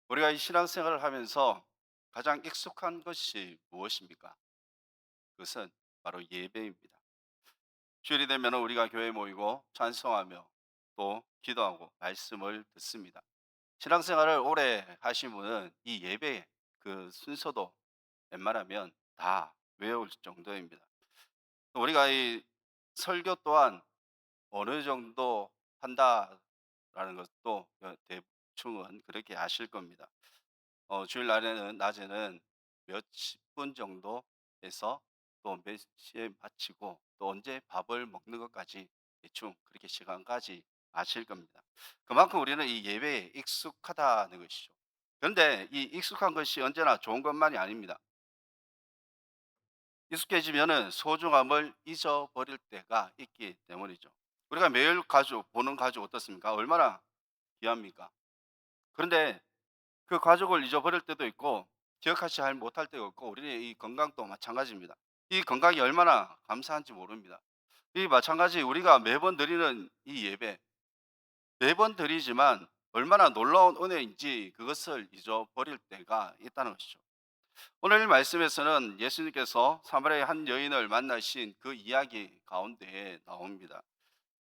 우리가 이 신앙생활을 하면서 가장 익숙한 것이 무엇입니까? 그것은 바로 예배입니다. 주일이 되면 우리가 교회에 모이고 찬송하며 또 기도하고 말씀을 듣습니다. 신앙생활을 오래 하신 분은 이 예배 그 순서도 웬만하면 다 외울 정도입니다. 우리가 이 설교 또한 어느 정도 한다라는 것도 대충은 그렇게 아실 겁니다. 주일날에는 낮에는 몇십 분 정도 해서 또 몇 시에 마치고 또 언제 밥을 먹는 것까지 대충 그렇게 시간까지 아실 겁니다. 그만큼 우리는 이 예배에 익숙하다는 것이죠. 그런데 이 익숙한 것이 언제나 좋은 것만이 아닙니다. 익숙해지면은 소중함을 잊어버릴 때가 있기 때문이죠. 우리가 매일 가족, 보는 가족 어떻습니까? 얼마나 귀합니까? 그런데 그 가족을 잊어버릴 때도 있고 기억하지 잘 못할 때가 있고 우리의 이 건강도 마찬가지입니다. 이 건강이 얼마나 감사한지 모릅니다. 이 마찬가지 우리가 매번 드리는 이 예배, 매번 드리지만 얼마나 놀라운 은혜인지 그것을 잊어버릴 때가 있다는 것이죠. 오늘 말씀에서는 예수님께서 사마리아의 한 여인을 만나신 그 이야기 가운데에 나옵니다.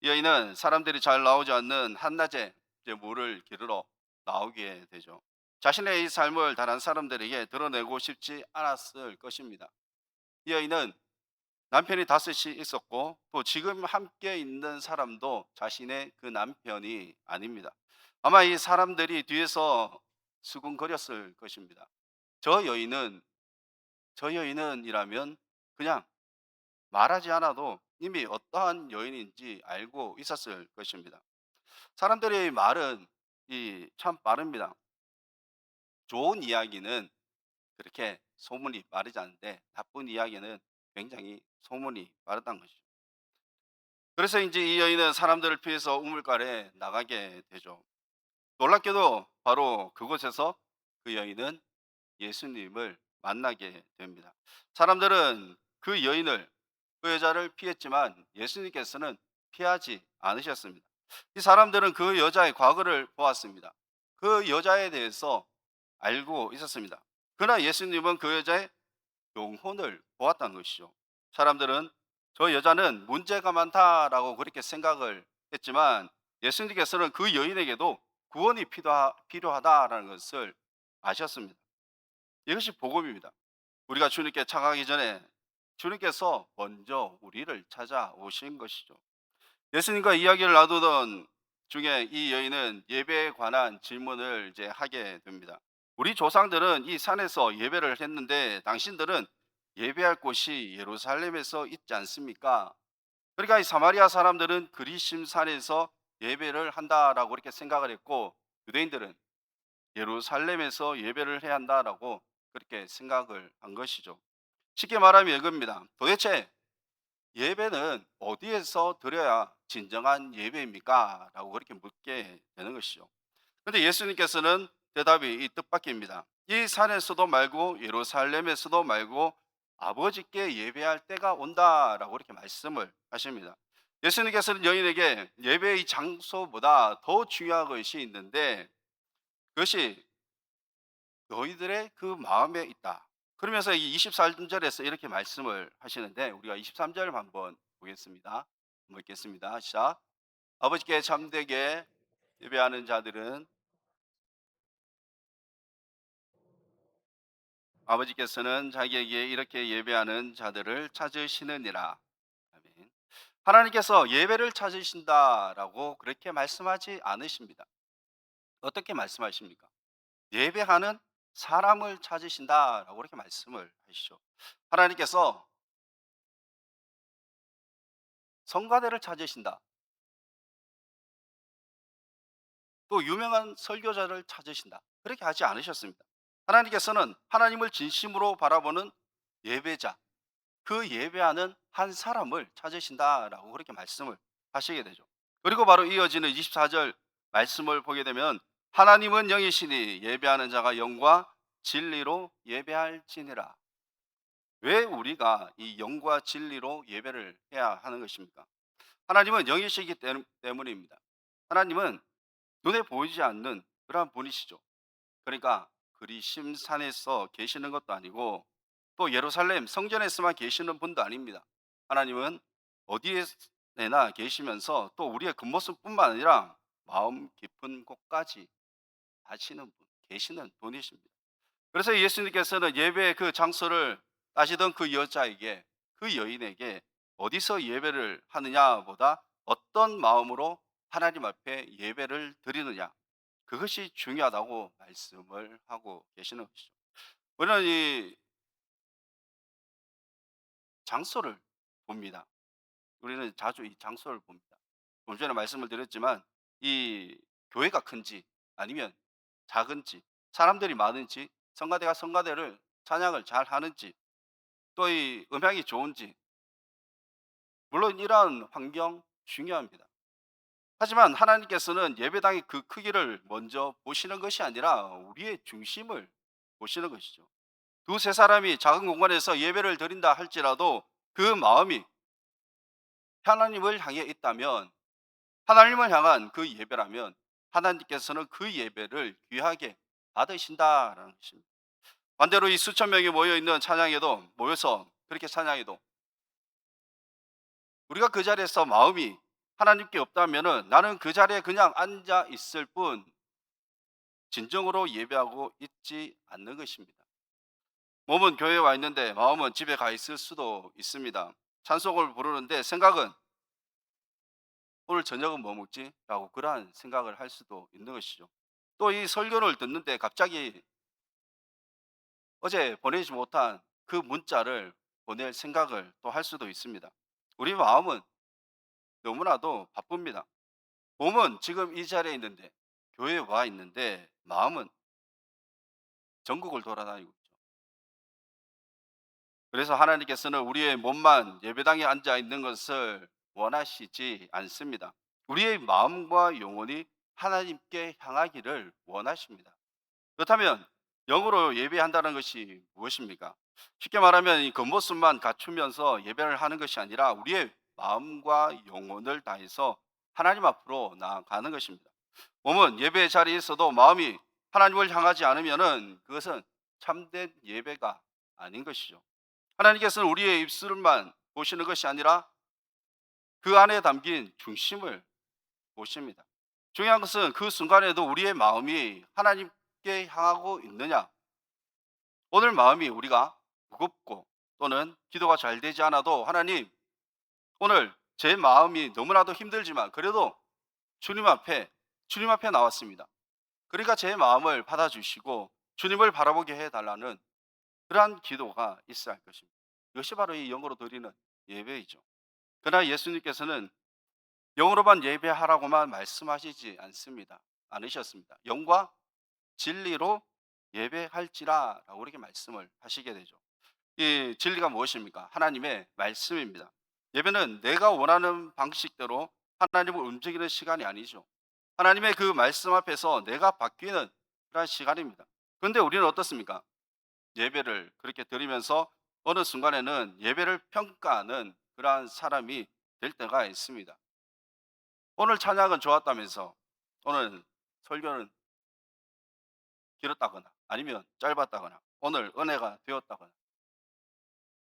이 여인은 사람들이 잘 나오지 않는 한낮에 이제 물을 기르러 나오게 되죠. 자신의 이 삶을 다른 사람들에게 드러내고 싶지 않았을 것입니다. 이 여인은 남편이 다섯이 있었고 또 지금 함께 있는 사람도 자신의 그 남편이 아닙니다. 아마 이 사람들이 뒤에서 수군거렸을 것입니다. 저 여인은 저 여인은이라면 그냥 말하지 않아도 이미 어떠한 여인인지 알고 있었을 것입니다. 사람들의 말은 이 참 빠릅니다. 좋은 이야기는 그렇게 소문이 빠르지 않은데 나쁜 이야기는 굉장히 소문이 빠르다는 것이죠. 그래서 이제 이 여인은 사람들을 피해서 우물가에 나가게 되죠. 놀랍게도 바로 그곳에서 그 여인은 예수님을 만나게 됩니다. 사람들은 그 여인을 그 여자를 피했지만 예수님께서는 피하지 않으셨습니다. 이 사람들은 그 여자의 과거를 보았습니다. 그 여자에 대해서 알고 있었습니다. 그러나 예수님은 그 여자의 영혼을 보았다는 것이죠. 사람들은 저 여자는 문제가 많다라고 그렇게 생각을 했지만 예수님께서는 그 여인에게도 구원이 필요하다라는 것을 아셨습니다. 이것이 복음입니다. 우리가 주님께 착하기 전에 주님께서 먼저 우리를 찾아오신 것이죠. 예수님과 이야기를 나누던 중에 이 여인은 예배에 관한 질문을 이제 하게 됩니다. 우리 조상들은 이 산에서 예배를 했는데 당신들은 예배할 곳이 예루살렘에서 있지 않습니까? 그러니까 이 사마리아 사람들은 그리심 산에서 예배를 한다라고 그렇게 생각을 했고 유대인들은 예루살렘에서 예배를 해야 한다라고 그렇게 생각을 한 것이죠. 쉽게 말하면 이겁니다. 도대체 예배는 어디에서 드려야 진정한 예배입니까? 라고 그렇게 묻게 되는 것이죠. 그런데 예수님께서는 대답이 이 뜻밖입니다. 이 산에서도 말고 예루살렘에서도 말고 아버지께 예배할 때가 온다라고 그렇게 말씀을 하십니다. 예수님께서는 여인에게 예배의 장소보다 더 중요한 것이 있는데 그것이 너희들의 그 마음에 있다. 그러면서 이 23절에서 이렇게 말씀을 하시는데 우리가 23절 한번 보겠습니다. 한번 읽겠습니다. 시작. 아버지께 참되게 예배하는 자들은 아버지께서는 자기에게 이렇게 예배하는 자들을 찾으시느니라. 아멘. 하나님께서 예배를 찾으신다라고 그렇게 말씀하지 않으십니다. 어떻게 말씀하십니까? 예배하는 사람을 찾으신다라고 그렇게 말씀을 하시죠. 하나님께서 성가대를 찾으신다. 또 유명한 설교자를 찾으신다. 그렇게 하지 않으셨습니다. 하나님께서는 하나님을 진심으로 바라보는 예배자, 그 예배하는 한 사람을 찾으신다라고 그렇게 말씀을 하시게 되죠. 그리고 바로 이어지는 24절 말씀을 보게 되면 하나님은 영이시니 예배하는 자가 영과 진리로 예배할지니라. 왜 우리가 이 영과 진리로 예배를 해야 하는 것입니까? 하나님은 영이시기 때문입니다. 하나님은 눈에 보이지 않는 그러한 분이시죠. 그러니까 그리심산에서 계시는 것도 아니고 또 예루살렘 성전에서만 계시는 분도 아닙니다. 하나님은 어디에나 계시면서 또 우리의 겉모습뿐만 아니라 마음 깊은 곳까지 아시는 분, 계시는 분이십니다. 그래서 예수님께서는 예배의 그 장소를 따지던 그 여자에게, 그 여인에게 어디서 예배를 하느냐보다 어떤 마음으로 하나님 앞에 예배를 드리느냐, 그것이 중요하다고 말씀을 하고 계시는 것이죠. 우리는 이 장소를 봅니다. 우리는 자주 이 장소를 봅니다. 좀 전에 말씀을 드렸지만 이 교회가 큰지 아니면 작은지, 사람들이 많은지, 성가대가 성가대를 찬양을 잘 하는지, 또 이 음향이 좋은지, 물론 이러한 환경 중요합니다. 하지만 하나님께서는 예배당의 그 크기를 먼저 보시는 것이 아니라 우리의 중심을 보시는 것이죠. 두세 사람이 작은 공간에서 예배를 드린다 할지라도 그 마음이 하나님을 향해 있다면, 하나님을 향한 그 예배라면 하나님께서는 그 예배를 귀하게 받으신다라는 것입니다. 반대로 이 수천 명이 모여 있는 찬양에도, 모여서 그렇게 찬양해도 우리가 그 자리에서 마음이 하나님께 없다면은 나는 그 자리에 그냥 앉아 있을 뿐 진정으로 예배하고 있지 않는 것입니다. 몸은 교회에 와 있는데 마음은 집에 가 있을 수도 있습니다. 찬송을 부르는데 생각은 오늘 저녁은 뭐 먹지? 라고 그러한 생각을 할 수도 있는 것이죠. 또 이 설교를 듣는데 갑자기 어제 보내지 못한 그 문자를 보낼 생각을 또 할 수도 있습니다. 우리 마음은 너무나도 바쁩니다. 몸은 지금 이 자리에 있는데, 교회에 와 있는데 마음은 전국을 돌아다니고 있죠. 그래서 하나님께서는 우리의 몸만 예배당에 앉아 있는 것을 원하시지 않습니다. 우리의 마음과 영혼이 하나님께 향하기를 원하십니다. 그렇다면 영으로 예배한다는 것이 무엇입니까? 쉽게 말하면 이 겉모습만 갖추면서 예배를 하는 것이 아니라 우리의 마음과 영혼을 다해서 하나님 앞으로 나아가는 것입니다. 몸은 예배 자리에 있어도 마음이 하나님을 향하지 않으면은 그것은 참된 예배가 아닌 것이죠. 하나님께서는 우리의 입술만 보시는 것이 아니라 그 안에 담긴 중심을 보십니다. 중요한 것은 그 순간에도 우리의 마음이 하나님께 향하고 있느냐. 오늘 마음이 우리가 무겁고 또는 기도가 잘 되지 않아도 하나님, 오늘 제 마음이 너무나도 힘들지만 그래도 주님 앞에 주님 앞에 나왔습니다. 그러니까 제 마음을 받아주시고 주님을 바라보게 해달라는 그러한 기도가 있어야 할 것입니다. 이것이 바로 이 영으로 드리는 예배이죠. 그러나 예수님께서는 영으로만 예배하라고만 말씀하시지 않으셨습니다. 영과 진리로 예배할지라라고 이렇게 말씀을 하시게 되죠. 이 진리가 무엇입니까? 하나님의 말씀입니다. 예배는 내가 원하는 방식대로 하나님을 움직이는 시간이 아니죠. 하나님의 그 말씀 앞에서 내가 바뀌는 그런 시간입니다. 그런데 우리는 어떻습니까? 예배를 그렇게 드리면서 어느 순간에는 예배를 평가하는 그러한 사람이 될 때가 있습니다. 오늘 찬양은 좋았다면서, 오늘 설교는 길었다거나 아니면 짧았다거나 오늘 은혜가 되었다거나,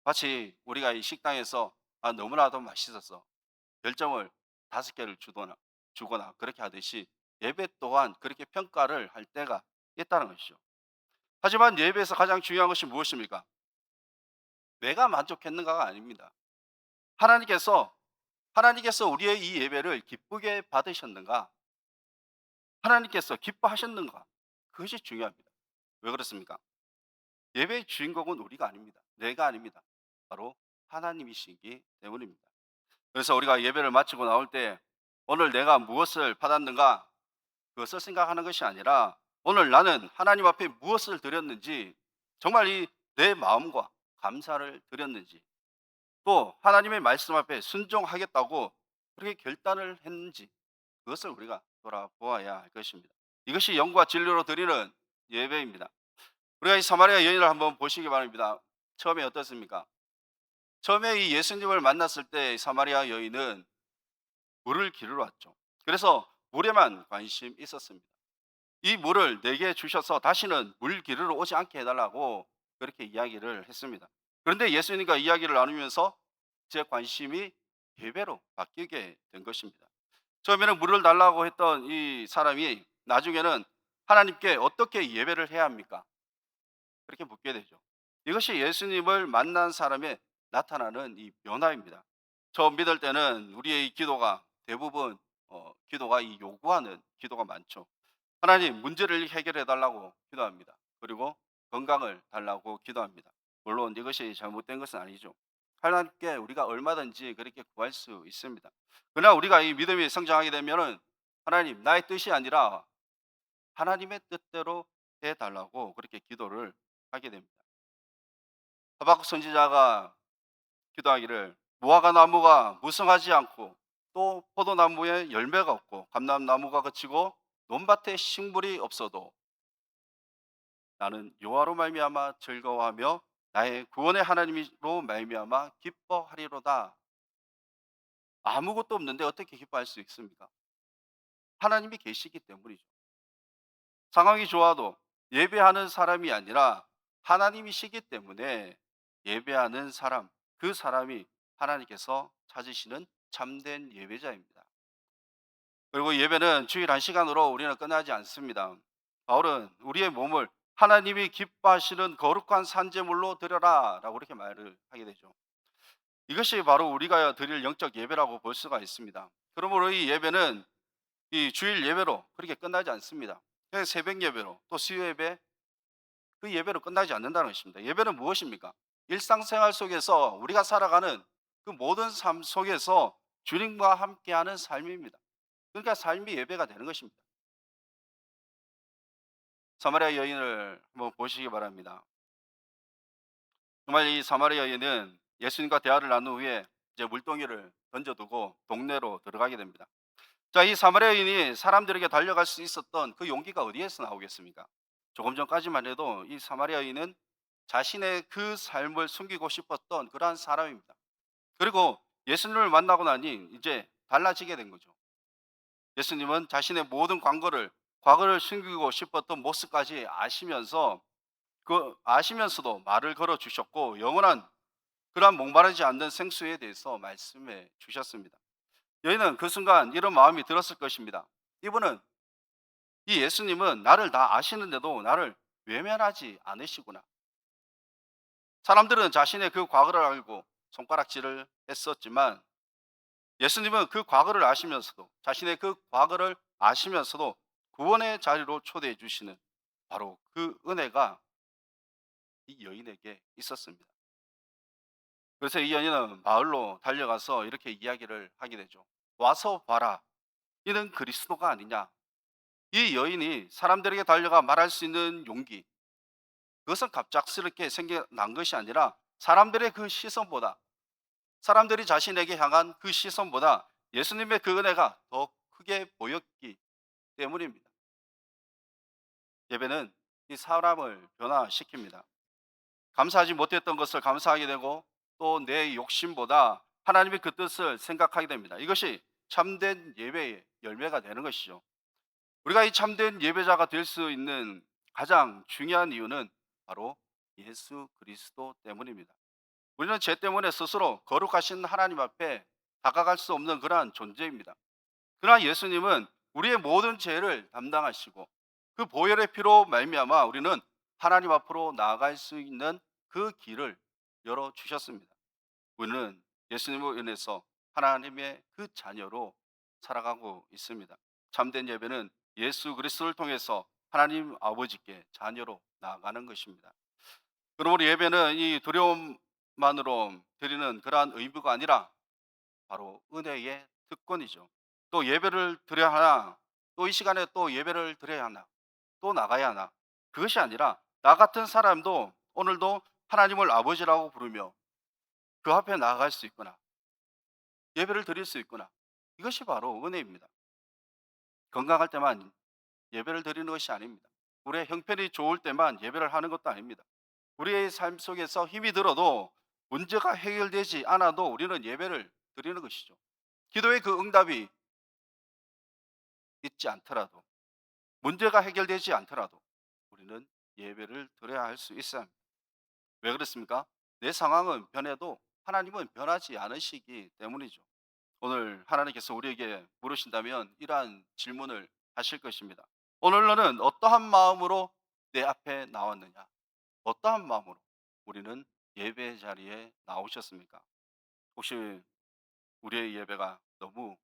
마치 우리가 이 식당에서 너무나도 맛있어서 별점을 5개를 주거나 그렇게 하듯이 예배 또한 그렇게 평가를 할 때가 있다는 것이죠. 하지만 예배에서 가장 중요한 것이 무엇입니까? 내가 만족했는가가 아닙니다. 하나님께서 하나님께서 우리의 이 예배를 기쁘게 받으셨는가? 하나님께서 기뻐하셨는가? 그것이 중요합니다. 왜 그렇습니까? 예배의 주인공은 우리가 아닙니다. 내가 아닙니다. 바로 하나님이시기 때문입니다. 그래서 우리가 예배를 마치고 나올 때 오늘 내가 무엇을 받았는가, 그것을 생각하는 것이 아니라 오늘 나는 하나님 앞에 무엇을 드렸는지, 정말 이 내 마음과 감사를 드렸는지, 또 하나님의 말씀 앞에 순종하겠다고 그렇게 결단을 했는지, 그것을 우리가 돌아보아야 할 것입니다. 이것이 영과 진리로 드리는 예배입니다. 우리가 이 사마리아 여인을 한번 보시기 바랍니다. 처음에 어떻습니까? 처음에 이 예수님을 만났을 때 사마리아 여인은 물을 기르러 왔죠. 그래서 물에만 관심 있었습니다. 이 물을 내게 주셔서 다시는 물 기르러 오지 않게 해 달라고 그렇게 이야기를 했습니다. 그런데 예수님과 이야기를 나누면서 제 관심이 예배로 바뀌게 된 것입니다. 처음에는 물을 달라고 했던 이 사람이 나중에는 하나님께 어떻게 예배를 해야 합니까? 그렇게 묻게 되죠. 이것이 예수님을 만난 사람의 나타나는 이 변화입니다. 처음 믿을 때는 우리의 기도가 대부분 기도가 이 요구하는 기도가 많죠. 하나님 문제를 해결해 달라고 기도합니다. 그리고 건강을 달라고 기도합니다. 물론 이것이 잘못된 것은 아니죠. 하나님께 우리가 얼마든지 그렇게 구할 수 있습니다. 그러나 우리가 이 믿음이 성장하게 되면은 하나님 나의 뜻이 아니라 하나님의 뜻대로 해 달라고 그렇게 기도를 하게 됩니다. 하박국 선지자가 기도하기를 무화과 나무가 무성하지 않고 또 포도나무에 열매가 없고 감람나무가 그치고 논밭에 식물이 없어도 나는 여호와로 말미암아 즐거워하며 나의 구원의 하나님으로 말미암아 기뻐하리로다. 아무것도 없는데 어떻게 기뻐할 수 있습니까? 하나님이 계시기 때문이죠. 상황이 좋아도 예배하는 사람이 아니라 하나님이시기 때문에 예배하는 사람, 그 사람이 하나님께서 찾으시는 참된 예배자입니다. 그리고 예배는 주일 한 시간으로 우리는 끝나지 않습니다. 바울은 우리의 몸을 하나님이 기뻐하시는 거룩한 산제물로 드려라 라고 그렇게 말을 하게 되죠. 이것이 바로 우리가 드릴 영적 예배라고 볼 수가 있습니다. 그러므로 이 예배는 이 주일 예배로 그렇게 끝나지 않습니다. 그래서 새벽 예배로 또 수요 예배 그 예배로 끝나지 않는다는 것입니다. 예배는 무엇입니까? 일상생활 속에서 우리가 살아가는 그 모든 삶 속에서 주님과 함께하는 삶입니다. 그러니까 삶이 예배가 되는 것입니다. 사마리아 여인을 한번 보시기 바랍니다. 정말 이 사마리아 여인은 예수님과 대화를 나눈 후에 이제 물동이를 던져두고 동네로 들어가게 됩니다. 자, 이 사마리아 여인이 사람들에게 달려갈 수 있었던 그 용기가 어디에서 나오겠습니까? 조금 전까지만 해도 이 사마리아 여인은 자신의 그 삶을 숨기고 싶었던 그러한 사람입니다. 그리고 예수님을 만나고 나니 이제 달라지게 된 거죠. 예수님은 자신의 모든 과거를 숨기고 싶었던 모습까지 아시면서 그 아시면서도 말을 걸어 주셨고 영원한 그러한 목마르지 않는 생수에 대해서 말씀해 주셨습니다. 여인은 그 순간 이런 마음이 들었을 것입니다. 이분은 이 예수님은 나를 다 아시는데도 나를 외면하지 않으시구나. 사람들은 자신의 그 과거를 알고 손가락질을 했었지만 예수님은 그 과거를 아시면서도 자신의 그 과거를 아시면서도 구원의 자리로 초대해 주시는 바로 그 은혜가 이 여인에게 있었습니다. 그래서 이 여인은 마을로 달려가서 이렇게 이야기를 하게 되죠. 와서 봐라. 이는 그리스도가 아니냐. 이 여인이 사람들에게 달려가 말할 수 있는 용기, 그것은 갑작스럽게 생겨난 것이 아니라 사람들의 그 시선보다, 사람들이 자신에게 향한 그 시선보다 예수님의 그 은혜가 더 크게 보였기 때문입니다. 예배는 이 사람을 변화시킵니다. 감사하지 못했던 것을 감사하게 되고 또 내 욕심보다 하나님의 그 뜻을 생각하게 됩니다. 이것이 참된 예배의 열매가 되는 것이죠. 우리가 이 참된 예배자가 될 수 있는 가장 중요한 이유는 바로 예수 그리스도 때문입니다. 우리는 죄 때문에 스스로 거룩하신 하나님 앞에 다가갈 수 없는 그러한 존재입니다. 그러나 예수님은 우리의 모든 죄를 담당하시고 그 보혈의 피로 말미암아 우리는 하나님 앞으로 나아갈 수 있는 그 길을 열어 주셨습니다. 우리는 예수님을 인해서 하나님의 그 자녀로 살아가고 있습니다. 참된 예배는 예수 그리스도를 통해서 하나님 아버지께 자녀로 나아가는 것입니다. 그러므로 예배는 이 두려움만으로 드리는 그러한 의무가 아니라 바로 은혜의 특권이죠. 또 예배를 드려야 하나, 또 이 시간에 또 예배를 드려야 하나, 또 나가야 하나. 그것이 아니라 나 같은 사람도 오늘도 하나님을 아버지라고 부르며 그 앞에 나아갈 수 있구나. 예배를 드릴 수 있구나. 이것이 바로 은혜입니다. 건강할 때만 예배를 드리는 것이 아닙니다. 우리의 형편이 좋을 때만 예배를 하는 것도 아닙니다. 우리의 삶 속에서 힘이 들어도 문제가 해결되지 않아도 우리는 예배를 드리는 것이죠. 기도의 그 응답이 있지 않더라도 문제가 해결되지 않더라도 우리는 예배를 드려야 할 수 있어야 합니다. 왜 그렇습니까? 내 상황은 변해도 하나님은 변하지 않으시기 때문이죠. 오늘 하나님께서 우리에게 물으신다면 이러한 질문을 하실 것입니다. 오늘 너는 어떠한 마음으로 내 앞에 나왔느냐? 어떠한 마음으로 우리는 예배 자리에 나오셨습니까? 혹시 우리의 예배가 너무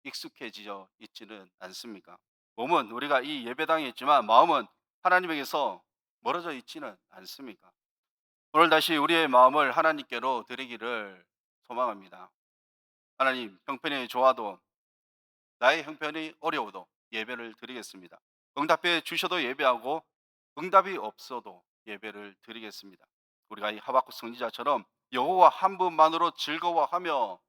익숙해져 있지는 않습니까? 몸은 우리가 이 예배당에 있지만 마음은 하나님에게서 멀어져 있지는 않습니까? 오늘 다시 우리의 마음을 하나님께로 드리기를 소망합니다. 하나님, 형편이 좋아도 나의 형편이 어려워도 예배를 드리겠습니다. 응답해 주셔도 예배하고 응답이 없어도 예배를 드리겠습니다. 우리가 이 하박국 선지자처럼 여호와 한 분만으로 즐거워하며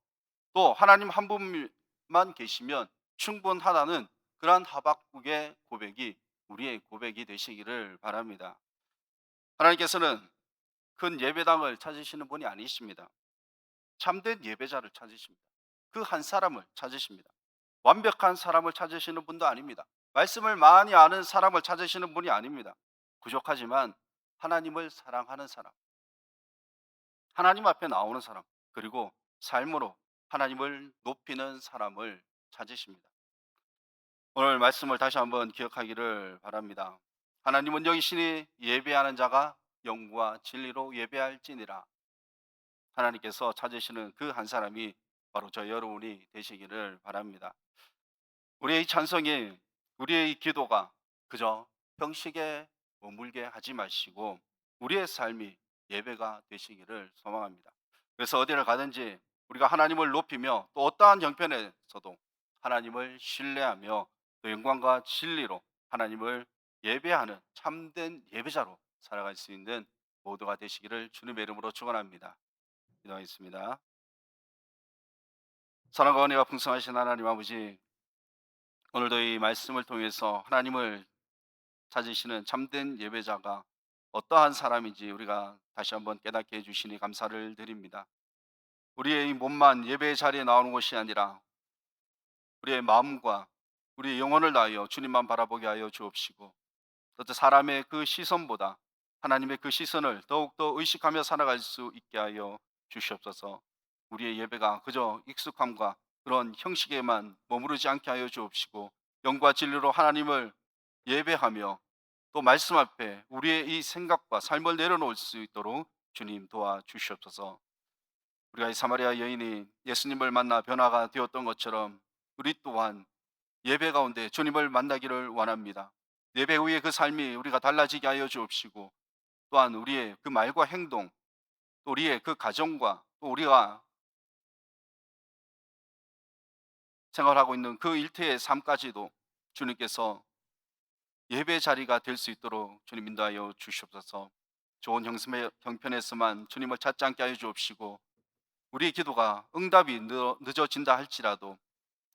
또 하나님 한 분만 계시면 충분하다는 그러한 하박국의 고백이 우리의 고백이 되시기를 바랍니다. 하나님께서는 큰 예배당을 찾으시는 분이 아니십니다. 참된 예배자를 찾으십니다. 그 한 사람을 찾으십니다. 완벽한 사람을 찾으시는 분도 아닙니다. 말씀을 많이 아는 사람을 찾으시는 분이 아닙니다. 부족하지만 하나님을 사랑하는 사람, 하나님 앞에 나오는 사람, 그리고 삶으로 하나님을 높이는 사람을 찾으십니다. 오늘 말씀을 다시 한번 기억하기를 바랍니다. 하나님은 여기시니 예배하는 자가 영과 진리로 예배할지니라. 하나님께서 찾으시는 그 한 사람이 바로 저 여러분이 되시기를 바랍니다. 우리의 이 찬송이, 우리의 이 기도가 그저 형식에 머물게 하지 마시고 우리의 삶이 예배가 되시기를 소망합니다. 그래서 어디를 가든지 우리가 하나님을 높이며 또 어떠한 형편에서도 하나님을 신뢰하며 또 영광과 진리로 하나님을 예배하는 참된 예배자로 살아갈 수 있는 모두가 되시기를 주님의 이름으로 축원합니다. 기도하겠습니다. 사랑과 은혜가 풍성하신 하나님 아버지, 오늘도 이 말씀을 통해서 하나님을 찾으시는 참된 예배자가 어떠한 사람인지 우리가 다시 한번 깨닫게 해주시니 감사를 드립니다. 우리의 이 몸만 예배 자리에 나오는 것이 아니라 우리의 마음과 우리의 영혼을 다하여 주님만 바라보게 하여 주옵시고 또 사람의 그 시선보다 하나님의 그 시선을 더욱더 의식하며 살아갈 수 있게 하여 주시옵소서. 우리의 예배가 그저 익숙함과 그런 형식에만 머무르지 않게 하여 주옵시고 영과 진리로 하나님을 예배하며 또 말씀 앞에 우리의 이 생각과 삶을 내려놓을 수 있도록 주님 도와주시옵소서. 우리가 이 사마리아 여인이 예수님을 만나 변화가 되었던 것처럼 우리 또한 예배 가운데 주님을 만나기를 원합니다. 예배 후에 그 삶이 우리가 달라지게 하여 주옵시고 또한 우리의 그 말과 행동, 또 우리의 그 가정과 또 우리가 생활하고 있는 그 일태의 삶까지도 주님께서 예배 자리가 될 수 있도록 주님 인도하여 주시옵소서. 좋은 형편에서만 주님을 찾지 않게 하여 주옵시고 우리의 기도가 응답이 늦어진다 할지라도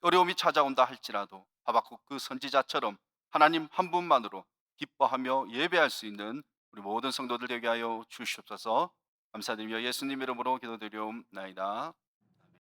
어려움이 찾아온다 할지라도 하박국 그 선지자처럼 하나님 한 분만으로 기뻐하며 예배할 수 있는 우리 모든 성도들 되게 하여 주시옵소서. 감사드리며 예수님 이름으로 기도드리옵나이다.